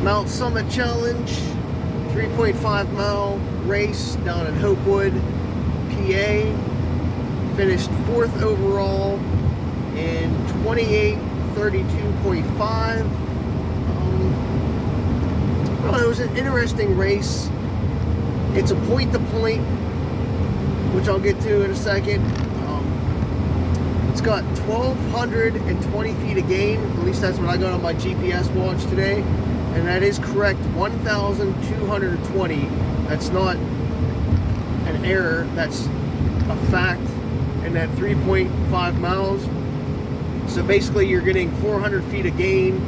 Mount Summit Challenge, 3.5 mile race down in Hopewood, PA. Finished 4th overall in 28:32.5. Well, it was an interesting race. It's a point-to-point, which I'll get to in a second. It's got 1,220 feet of gain. At least that's what I got on my GPS watch today. And that is correct, 1,220. That's not an error, that's a fact. And that 3.5 miles. So basically you're getting 400 feet of gain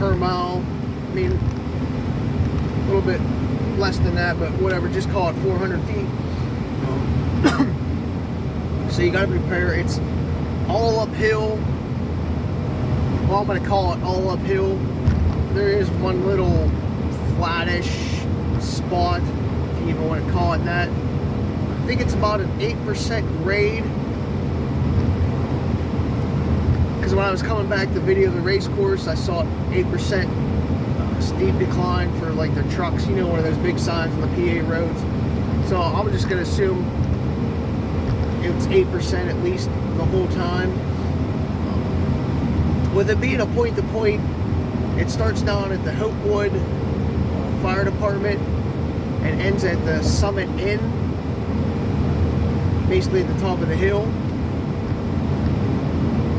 per mile. I mean, a little bit less than that, but whatever, just call it 400 feet. So you gotta prepare. It's all uphill. Well, I'm gonna call it all uphill. There is one little flattish spot, if you even want to call it that. I think it's about an 8% grade. Because when I was coming back to video the race course, I saw 8% steep decline for like their trucks, you know, one of those big signs on the PA roads. So I'm just going to assume it's 8% at least the whole time. With it being a point-to-point, it starts down at the Hopewood Fire Department and ends at the Summit Inn, basically at the top of the hill.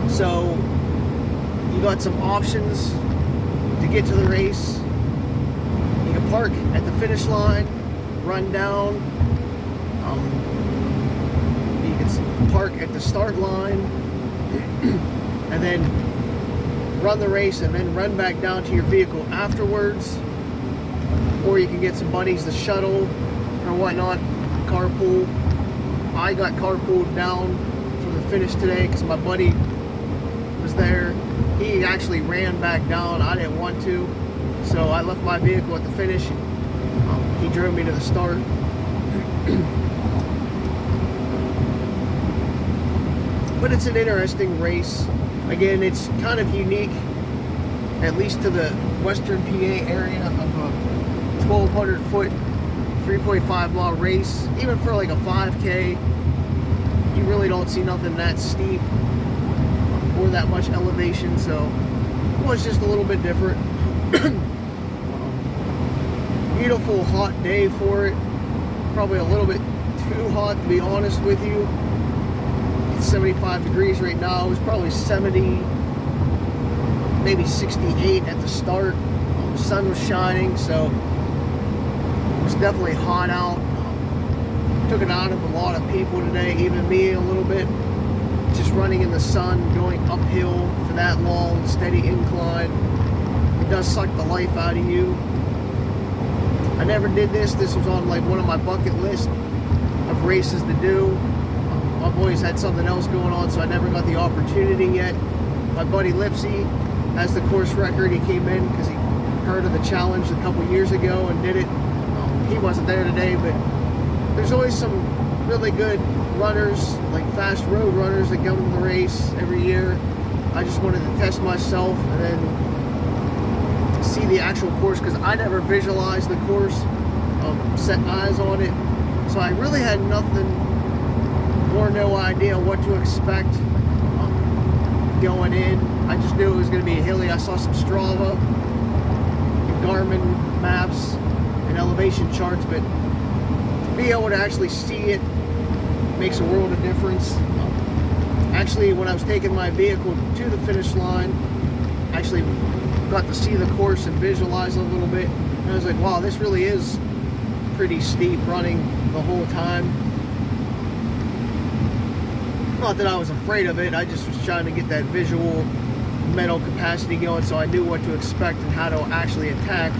So you got some options to get to the race. You can park at the finish line, run down. You can park at the start line and then run the race and then run back down to your vehicle afterwards. Or you can get some buddies to shuttle or whatnot, carpool. I got carpooled down for the finish today because my buddy was there. He actually ran back down. I didn't want to, so I left my vehicle at the finish. He drove me to the start. But it's an interesting race. Again, it's kind of unique, at least to the western PA area, of a 1,200 foot, 3.5 mile race. Even for like a 5K, you really don't see nothing that steep or that much elevation, so it was just a little bit different. Beautiful hot day for it. Probably a little bit too hot, to be honest with you. It's 75 degrees right now. It was probably 70, maybe 68 at the start. The sun was shining, so it was definitely hot out. Took it out of a lot of people today, even me a little bit. Just running in the sun, going uphill for that long, steady incline. It does suck the life out of you. I never did this. This was on like one of my bucket list of races to do. I've always had something else going on, so I never got the opportunity yet. My buddy Lipsy has the course record. He came in because he heard of the challenge a couple years ago and did it. He wasn't there today, but there's always some really good runners, like fast road runners, that come to the race every year. I just wanted to test myself and then see the actual course, because I never visualized the course, set eyes on it, so I really had nothing or no idea what to expect going in. I just knew it was going to be hilly. I saw some Strava and Garmin maps and elevation charts, but to be able to actually see it makes a world of difference. Actually, when I was taking my vehicle to the finish line, I actually got to see the course and visualize it a little bit, and I was like, wow, this really is pretty steep running the whole time. Not that I was afraid of it, I just was trying to get that visual mental capacity going so I knew what to expect and how to actually attack.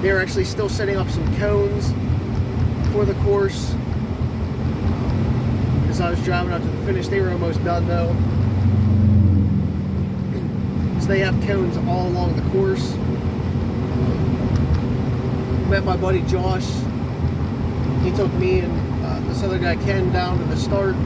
They're actually still setting up some cones for the course. As I was driving up to the finish, they were almost done though. So they have cones all along the course. Met my buddy Josh. He took me and this other guy Ken down to the start.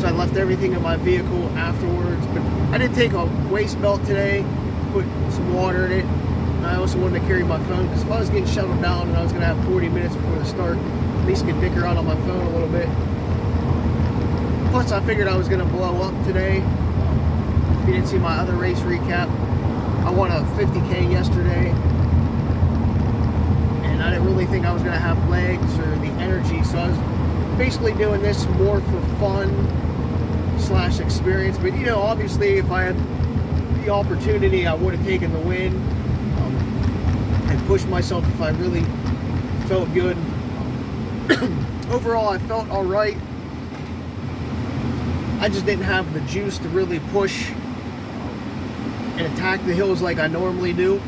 so I left everything in my vehicle afterwards. But I did take a waist belt today, put some water in it. And I also wanted to carry my phone, because if I was getting shuttled down and I was going to have 40 minutes before the start, at least could dick around on my phone a little bit. Plus, I figured I was going to blow up today. If you didn't see my other race recap, I won a 50K yesterday, and I didn't really think I was going to have legs or the energy, so I was basically doing this more for fun / experience. But you know, obviously, if I had the opportunity, I would have taken the win and pushed myself if I really felt good. Overall, I felt all right. I just didn't have the juice to really push and attack the hills like I normally do.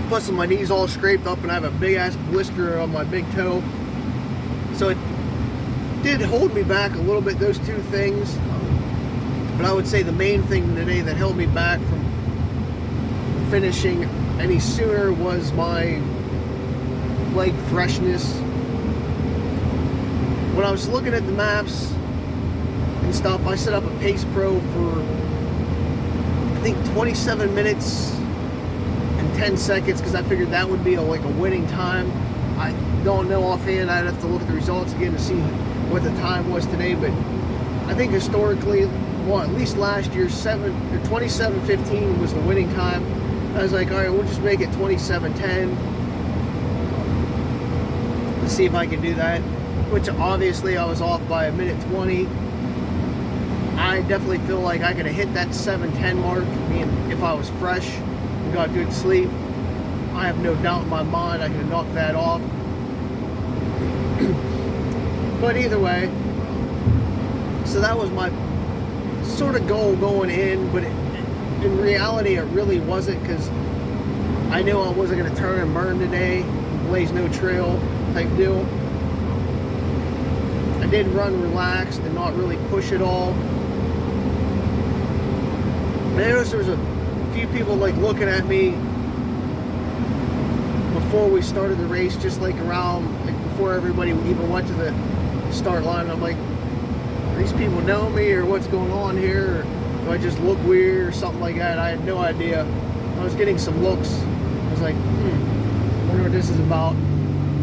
Plus, my knee's all scraped up and I have a big ass blister on my big toe. So it did hold me back a little bit, those two things. But I would say the main thing today that held me back from finishing any sooner was my leg freshness. When I was looking at the maps and stuff, I set up a Pace Pro for I think 27 minutes and 10 seconds because I figured that would be like a winning time. I don't know offhand. I'd have to look at the results again to see what the time was today, but I think historically, well, at least last year, 27:15 was the winning time. I was like, all right, we'll just make it 27:10. Let's see if I can do that. Which obviously I was off by a minute 20. I definitely feel like I could have hit that 7:10 mark. I mean, if I was fresh and got good sleep, I have no doubt in my mind I could have knocked that off. But either way, so that was my sort of goal going in, but in reality it really wasn't, because I knew I wasn't going to turn and burn today, blaze no trail type deal. I did run relaxed and not really push at all. I noticed there was a few people like looking at me before we started the race, just like around, like before everybody even went to the start line. I'm like, these people know me or what's going on here? Or do I just look weird or something like that? I had no idea. I was getting some looks. I was like, I wonder what this is about.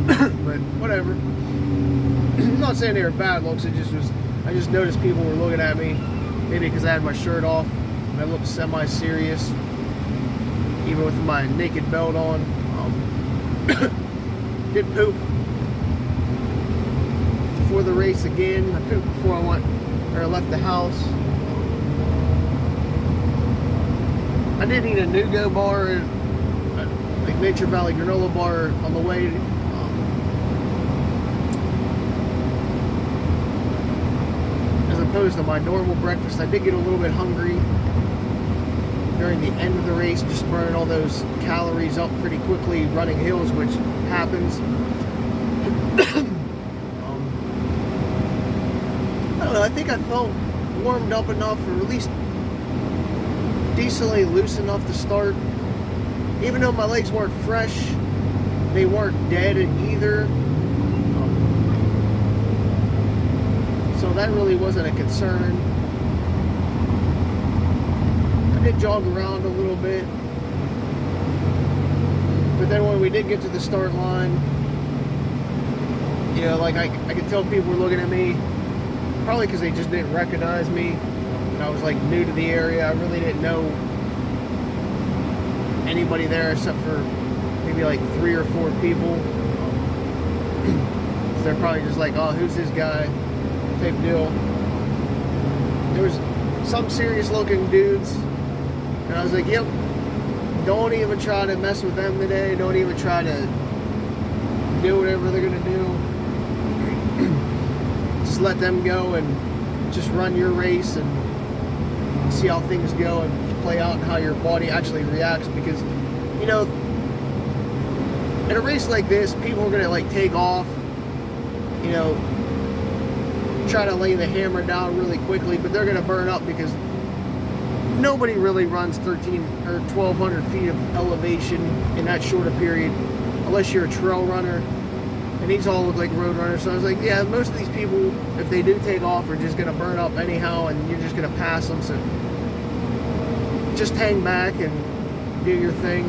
But whatever. I'm not saying they were bad looks. It just was. I just noticed people were looking at me. Maybe because I had my shirt off. I looked semi-serious, even with my naked belt on. Did poop before the race again. I pooped before I left the house. I did eat a Nugo bar, like Nature Valley granola bar on the way. As opposed to my normal breakfast, I did get a little bit hungry during the end of the race, just burning all those calories up pretty quickly running hills, which happens. I don't know, I think I felt warmed up enough, or at least decently loose enough to start. Even though my legs weren't fresh, they weren't dead either. So that really wasn't a concern. I did jog around a little bit. But then when we did get to the start line, you know, like I could tell people were looking at me, probably because they just didn't recognize me. And I was like new to the area. I really didn't know anybody there except for maybe like 3 or 4 people. So they're probably just like, oh, who's this guy? Type deal. There was some serious looking dudes, and I was like, yep, don't even try to mess with them today. Don't even try to do whatever they're gonna do. Just let them go and just run your race and see how things go and play out and how your body actually reacts. Because, you know, in a race like this, people are gonna like take off, you know, try to lay the hammer down really quickly, but they're gonna burn up, because nobody really runs 13 or 1,200 feet of elevation in that short a period, unless you're a trail runner. And these all look like road runners. So I was like, yeah, most of these people, if they do take off, are just gonna burn up anyhow, and you're just gonna pass them. So just hang back and do your thing.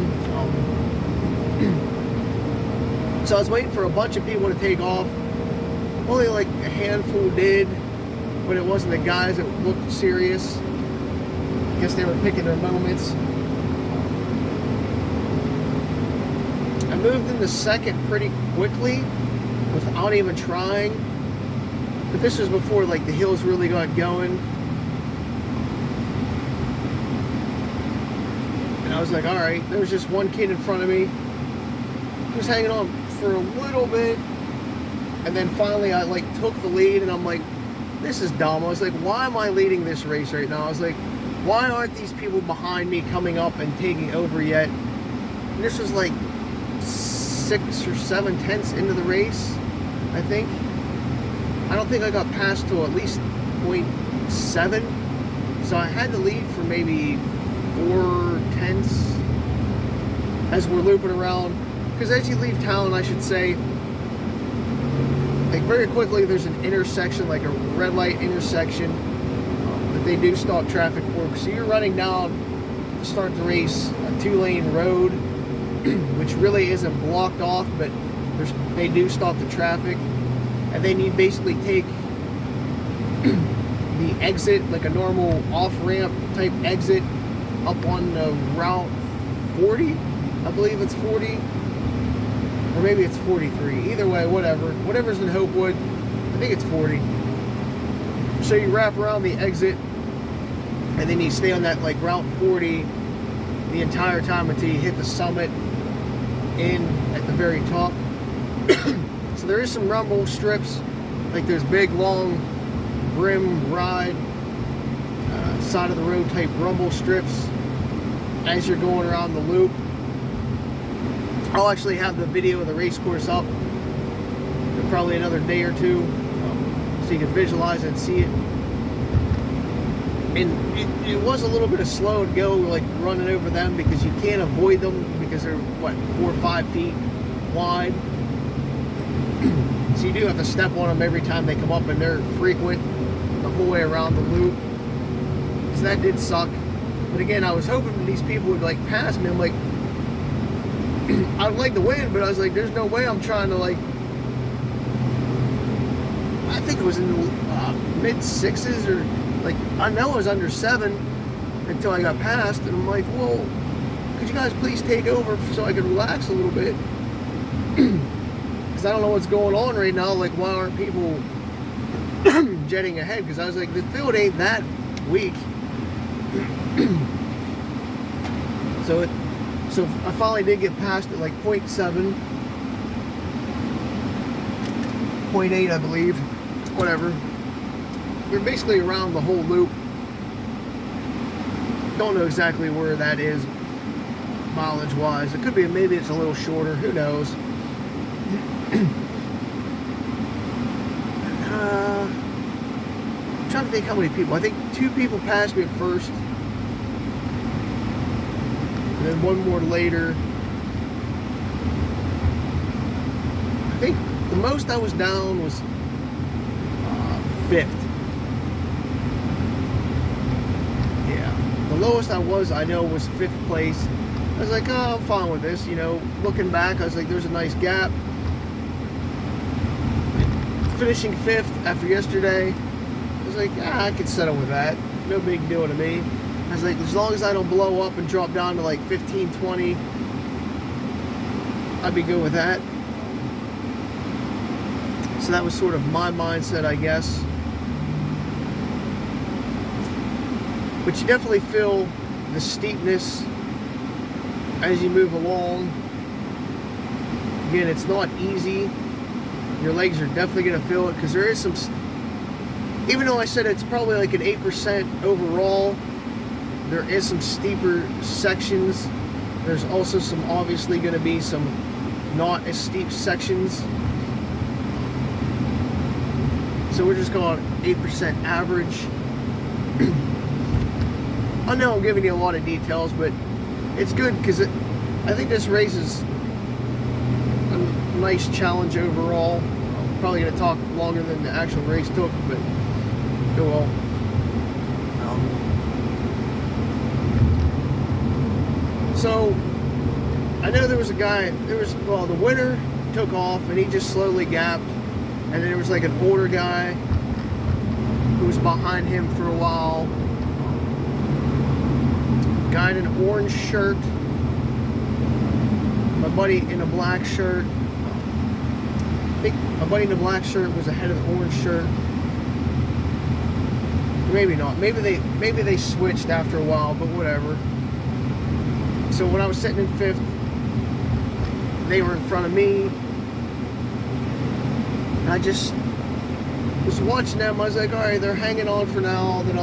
So I was waiting for a bunch of people to take off. Only like a handful did, but it wasn't the guys that looked serious. I guess they were picking their moments. I moved into second pretty quickly without even trying. But this was before like the hills really got going. And I was like, all right, there was just one kid in front of me. He was hanging on for a little bit. And then finally I like took the lead, and I'm like, this is dumb. I was like, why am I leading this race right now? I was like, why aren't these people behind me coming up and taking over yet? And this was like 6 or 7 tenths into the race, I think. I don't think I got past till at least 0.7. So I had to lead for maybe 4 tenths as we're looping around. Because as you leave town, I should say, like very quickly, there's an intersection, like a red light intersection that they do stop traffic for. So you're running down to start the race, a 2-lane road, which really isn't blocked off, but they do stop the traffic. And then you basically take the exit, like a normal off-ramp type exit, up on Route 40. I believe it's 40. Or maybe it's 43. Either way, whatever's in Hopewood, I think it's 40. So you wrap around the exit, and then you stay on that like Route 40 the entire time until you hit the summit in at the very top. So there is some rumble strips, like there's big long brim ride side of the road type rumble strips as you're going around the loop. I'll actually have the video of the race course up in probably another day or two, so you can visualize it and see it. And it was a little bit of slow to go, like running over them, because you can't avoid them because they're, what, 4 or 5 feet wide. So you do have to step on them every time they come up, and they're frequent the whole way around the loop. So that did suck. But again, I was hoping that these people would like pass me. I'm like, I'd like to win, but I was like, there's no way I'm trying to like, I think it was in the mid-6s, or like, I know it was under 7 until I got past, and I'm like, well, could you guys please take over so I could relax a little bit? Because I don't know what's going on right now. Like, why aren't people jetting ahead? Because I was like, the field ain't that weak. So I finally did get past it, like 0.7, 0.8, I believe, whatever. We're basically around the whole loop. Don't know exactly where that is mileage-wise. It could be, maybe it's a little shorter. Who knows? I'm trying to think how many people. I think 2 people passed me at first. And then 1 more later. I think the most I was down was 5th. Yeah. The lowest I know was 5th place. I was like, oh, I'm fine with this. You know, looking back, I was like, there's a nice gap. Finishing 5th after yesterday, I was like, I could settle with that. No big deal to me. I was like, as long as I don't blow up and drop down to like 15, 20, I'd be good with that. So that was sort of my mindset, I guess. But you definitely feel the steepness as you move along. Again, it's not easy. Your legs are definitely going to feel it, because there is some, even though I said it's probably like an 8% overall, there is some steeper sections. There's also some, obviously going to be some not as steep sections. So we're just going 8% average. I know I'm giving you a lot of details, but it's good because I think this race is nice challenge overall. I'm probably going to talk longer than the actual race took, but oh well. So I know there was a guy, well, the winner took off and he just slowly gapped, and then there was like an older guy who was behind him for a while. Guy in an orange shirt, my buddy in a black shirt. I think my buddy in the black shirt was ahead of the orange shirt. Maybe not. Maybe they switched after a while, but whatever. So when I was sitting in 5th, they were in front of me. And I just was watching them. I was like, all right, they're hanging on for now. Then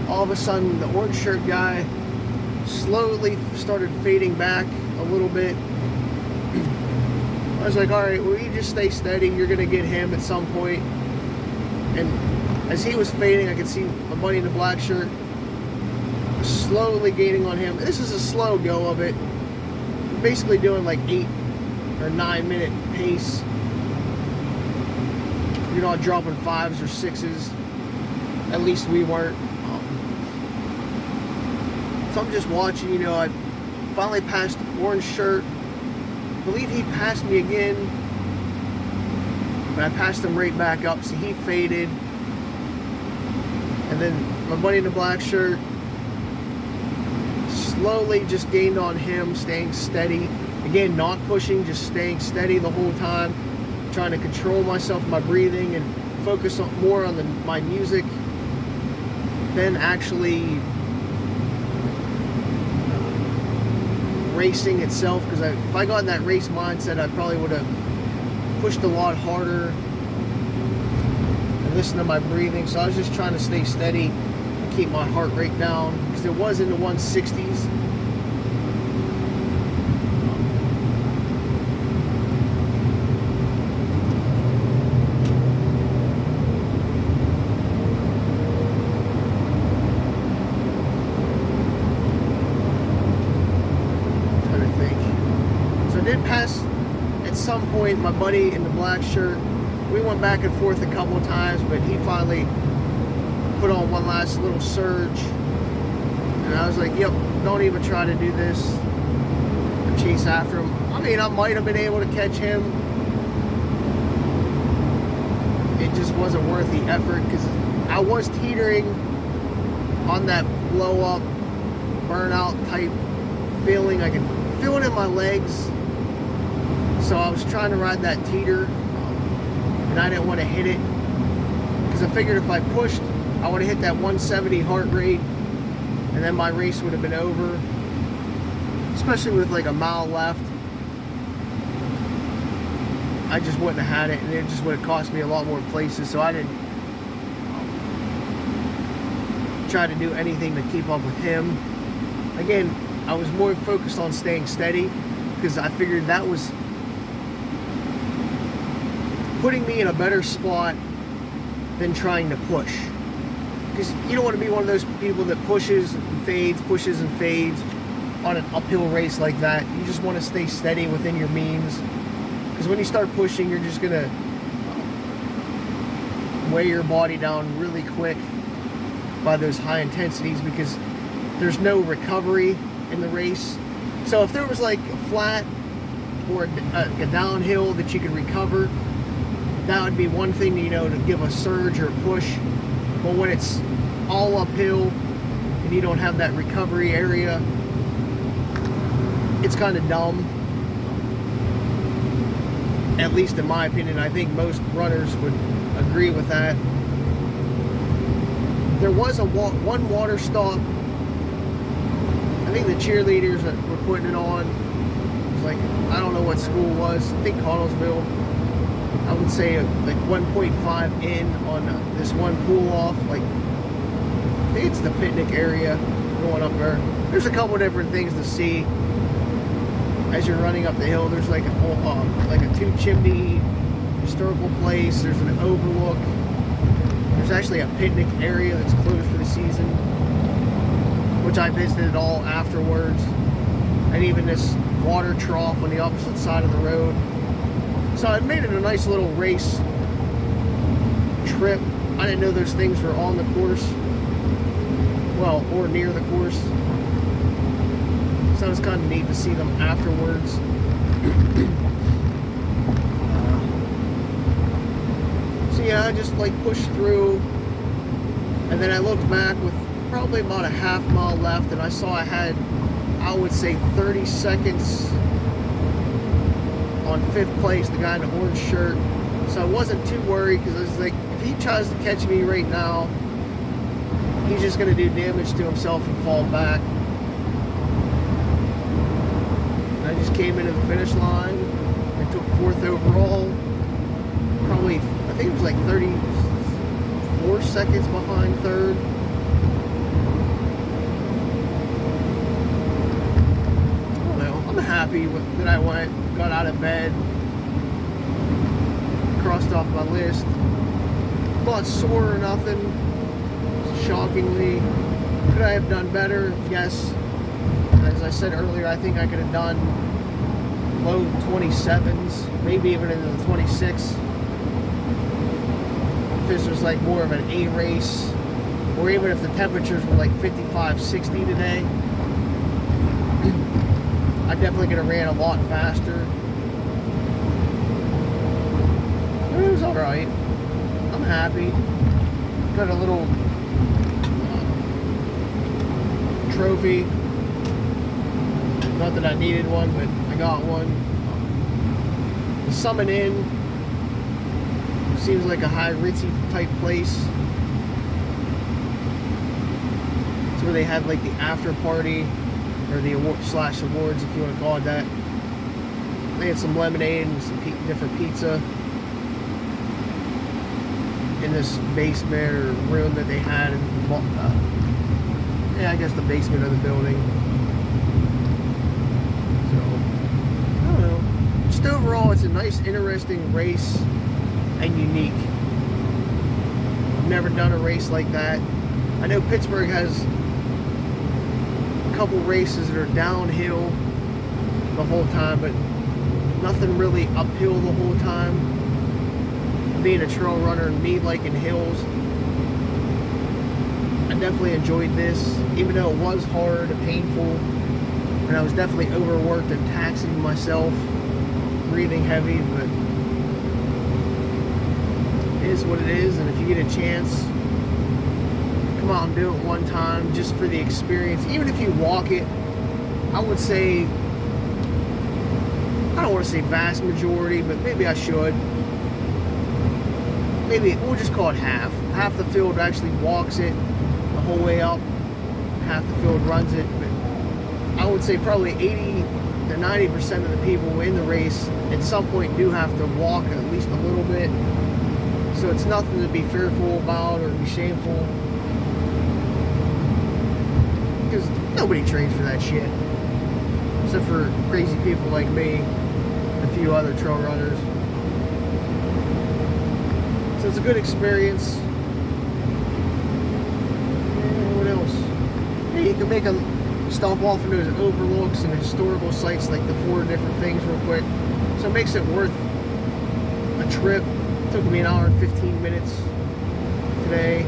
all of a sudden, the orange shirt guy slowly started fading back a little bit. I was like, all right, well, you just stay steady. You're going to get him at some point. And as he was fading, I could see my buddy in the black shirt slowly gaining on him. This is a slow go of it. Basically doing like 8 or 9 minute pace. You're not dropping 5s or 6s. At least we weren't. So I'm just watching, you know, I finally passed orange shirt. I believe he passed me again. But I passed him right back up, so he faded. And then my buddy in the black shirt slowly just gained on him, staying steady. Again, not pushing, just staying steady the whole time. Trying to control myself, my breathing, and focus more on my music than actually racing itself. Because if I got in that race mindset, I probably would have pushed a lot harder and listened to my breathing. So I was just trying to stay steady and keep my heart rate down, because it was in the 160s. At some point, my buddy in the black shirt, we went back and forth a couple of times, but he finally put on one last little surge, and I was like, yep, don't even try to do this and chase after him. I mean, I might have been able to catch him. It just wasn't worth the effort, because I was teetering on that blow up, burnout type feeling. I could feel it in my legs. So I was trying to ride that teeter, and I didn't want to hit it, because I figured if I pushed, I would have hit that 170 heart rate, and then my race would have been over, especially with like a mile left. I just wouldn't have had it, and it just would have cost me a lot more places. So I didn't try to do anything to keep up with him. Again, I was more focused on staying steady, because I figured that was putting me in a better spot than trying to push. Because you don't want to be one of those people that pushes and fades on an uphill race like that. You just want to stay steady within your means. Because when you start pushing, you're just going to weigh your body down really quick by those high intensities, because there's no recovery in the race. So if there was like a flat or a downhill that you could recover, that would be one thing, you know, to give a surge or a push. But when it's all uphill and you don't have that recovery area, it's kind of dumb. At least in my opinion. I think most runners would agree with that. There was one water stop. I think the cheerleaders that were putting it on, it was like, I don't know what school it was, I think Connellsville. I would say like 1.5 in on this one pull off. Like, I think it's the picnic area going up there. There's a couple different things to see as you're running up the hill. There's like a two chimney historical place. There's an overlook. There's actually a picnic area that's closed for the season, which I visited all afterwards. And even this water trough on the opposite side of the road. So I made it a nice little race trip. I didn't know those things were on the course. Well, or near the course. So it was kind of neat to see them afterwards. So yeah, I just like pushed through, and then I looked back with probably about a half mile left, and I saw I had, I would say, 30 seconds on 5th place, the guy in the orange shirt. So I wasn't too worried, because I was like, if he tries to catch me right now, he's just going to do damage to himself and fall back. And I just came into the finish line and took 4th overall. Probably, I think it was like 34 seconds behind 3rd. I don't know. I'm happy that I went, got out of bed, crossed off my list. Not sore or nothing. Shockingly, could I have done better? Yes. As I said earlier, I think I could have done low 27s, maybe even into the 26. If this was like more of an A race, or even if the temperatures were like 55, 60 today, I definitely could have ran a lot faster. But it was alright. I'm happy. Got a little trophy. Not that I needed one, but I got one. The Summit Inn seems like a high ritzy type place. It's where they had like the after party, or the awards, if you want to call it that. They had some lemonade and some different pizza in this basement or room that they had in yeah, I guess the basement of the building. So, I don't know. Just overall, it's a nice, interesting race and unique. I've never done a race like that. I know Pittsburgh has a couple races that are downhill the whole time, but nothing really uphill the whole time. Being a trail runner and me liking hills, I definitely enjoyed this, even though it was hard and painful, and I was definitely overworked and taxing myself, breathing heavy, but it is what it is. And if you get a chance, come out and do it one time just for the experience. Even if you walk it, I would say, I don't want to say vast majority, but maybe I should. Maybe we'll just call it half. Half the field actually walks it the whole way up. Half the field runs it. But I would say probably 80 to 90% of the people in the race at some point do have to walk at least a little bit. So it's nothing to be fearful about or be shameful. Because nobody trains for that shit. Except for crazy people like me and a few other trail runners. So it's a good experience. And what else? Yeah, you can make a stop off into those overlooks and historical sites, like the 4 different things real quick. So it makes it worth a trip. It took me an hour and 15 minutes today.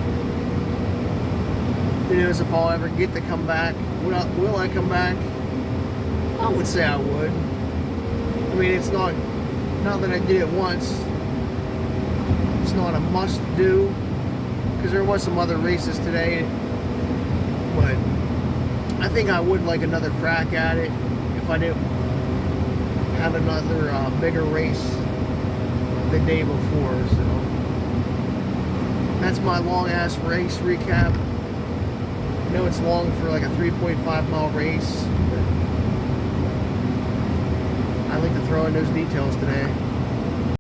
Who knows if I'll ever get to come back. Will I come back? I would say I would. I mean, it's not that I did it once. It's not a must do, because there was some other races today, but I think I would like another crack at it if I didn't have another bigger race the day before. So that's my long ass race recap. I know it's long for like a 3.5 mile race, but I like to throw in those details today.